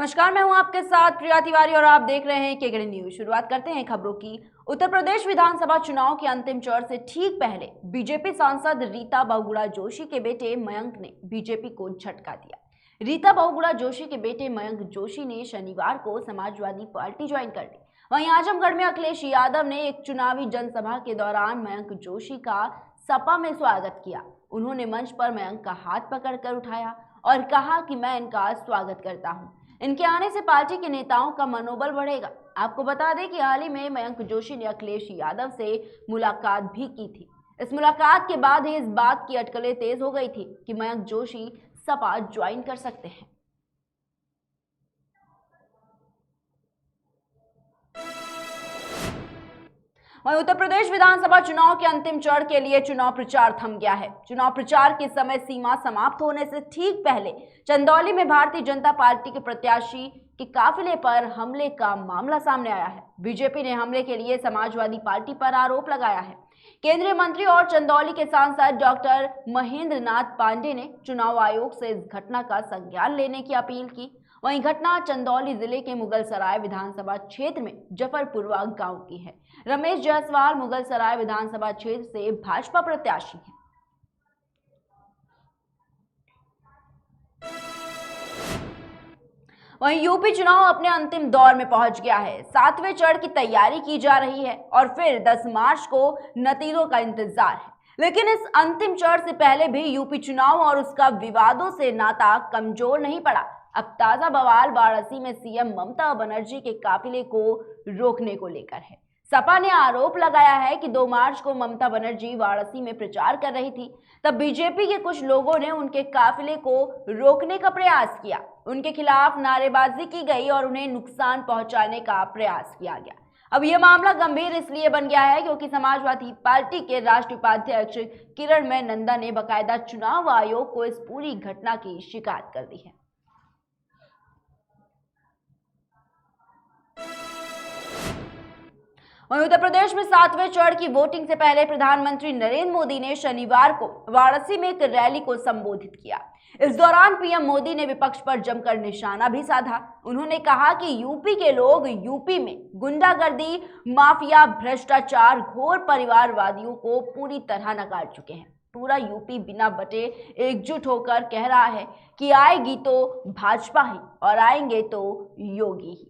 नमस्कार, मैं हूं आपके साथ प्रिया तिवारी और आप देख रहे हैं केकेडी न्यूज। शुरुआत करते हैं खबरों की। उत्तर प्रदेश विधानसभा चुनाव के अंतिम चरण से ठीक पहले बीजेपी सांसद रीता बहुगुणा जोशी के बेटे मयंक ने बीजेपी को झटका दिया। रीता बहुगुणा जोशी के बेटे मयंक जोशी ने शनिवार को समाजवादी पार्टी ज्वाइन कर ली। वहीं आजमगढ़ में अखिलेश यादव ने एक चुनावी जनसभा के दौरान मयंक जोशी का सपा में स्वागत किया। उन्होंने मंच पर मयंक का हाथ पकड़कर उठाया और कहा कि मैं इनका स्वागत करता हूं। इनके आने से पार्टी के नेताओं का मनोबल बढ़ेगा। आपको बता दें कि हाल ही में मयंक जोशी ने अखिलेश यादव से मुलाकात भी की थी। इस मुलाकात के बाद ही इस बात की अटकलें तेज हो गई थी कि मयंक जोशी सपा ज्वाइन कर सकते हैं। वहीं उत्तर प्रदेश विधानसभा चुनाव के अंतिम चरण के लिए चुनाव प्रचार थम गया है। चुनाव प्रचार की समय सीमा समाप्त होने से ठीक पहले चंदौली में भारतीय जनता पार्टी के प्रत्याशी के काफिले पर हमले का मामला सामने आया है। बीजेपी ने हमले के लिए समाजवादी पार्टी पर आरोप लगाया है। केंद्रीय मंत्री और चंदौली के सांसद डॉक्टर महेंद्र नाथ पांडे ने चुनाव आयोग से इस घटना का संज्ञान लेने की अपील की। वहीं घटना चंदौली जिले के मुगलसराय विधानसभा क्षेत्र में जफरपुरवा गांव की है। रमेश जायसवाल मुगलसराय विधानसभा क्षेत्र से भाजपा प्रत्याशी हैं। वहीं यूपी चुनाव अपने अंतिम दौर में पहुंच गया है। 7वें चरण की तैयारी की जा रही है और फिर 10 मार्च को नतीजों का इंतजार है। लेकिन इस अंतिम चरण से पहले भी यूपी चुनाव और उसका विवादों से नाता कमजोर नहीं पड़ा। अब ताजा बवाल वाराणसी में सीएम ममता बनर्जी के काफिले को रोकने को लेकर है। सपा ने आरोप लगाया है कि 2 मार्च को ममता बनर्जी वाराणसी में प्रचार कर रही थी। तब बीजेपी के कुछ लोगों ने उनके काफिले को रोकने का प्रयास किया। उनके खिलाफ नारेबाजी की गई और उन्हें नुकसान पहुंचाने का प्रयास किया गया। अब यह मामला गंभीर इसलिए बन गया है क्योंकि समाजवादी पार्टी के राष्ट्रीय उपाध्यक्ष किरणमय नंदा ने बकायदा चुनाव आयोग को इस पूरी घटना की शिकायत कर दी है। वहीं उत्तर प्रदेश में 7वें चरण की वोटिंग से पहले प्रधानमंत्री नरेंद्र मोदी ने शनिवार को वाराणसी में एक रैली को संबोधित किया। इस दौरान पीएम मोदी ने विपक्ष पर जमकर निशाना भी साधा। उन्होंने कहा कि यूपी के लोग यूपी में गुंडागर्दी, माफिया, भ्रष्टाचार, घोर परिवारवादियों को पूरी तरह नकार चुके हैं। पूरा यूपी बिना बटे एकजुट होकर कह रहा है कि आएगी तो भाजपा ही और आएंगे तो योगी ही।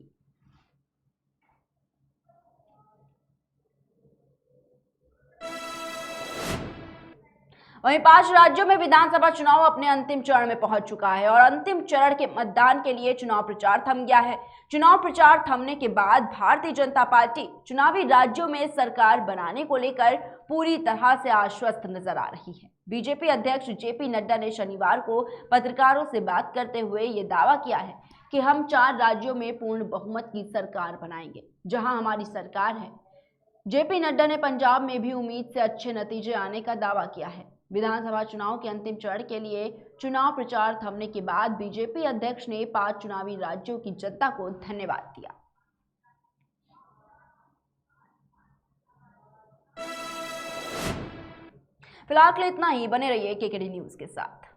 वहीं 5 राज्यों में विधानसभा चुनाव अपने अंतिम चरण में पहुंच चुका है और अंतिम चरण के मतदान के लिए चुनाव प्रचार थम गया है। चुनाव प्रचार थमने के बाद भारतीय जनता पार्टी चुनावी राज्यों में सरकार बनाने को लेकर पूरी तरह से आश्वस्त नजर आ रही है। बीजेपी अध्यक्ष जेपी नड्डा ने शनिवार को पत्रकारों से बात करते हुए ये दावा किया है कि हम 4 राज्यों में पूर्ण बहुमत की सरकार बनाएंगे, जहां हमारी सरकार है। जेपी नड्डा ने पंजाब में भी उम्मीद से अच्छे नतीजे आने का दावा किया है। विधानसभा चुनाव के अंतिम चरण के लिए चुनाव प्रचार थमने के बाद बीजेपी अध्यक्ष ने 5 चुनावी राज्यों की जनता को धन्यवाद दिया। फिलहाल इतना ही। बने रहिए केकेडी न्यूज के साथ।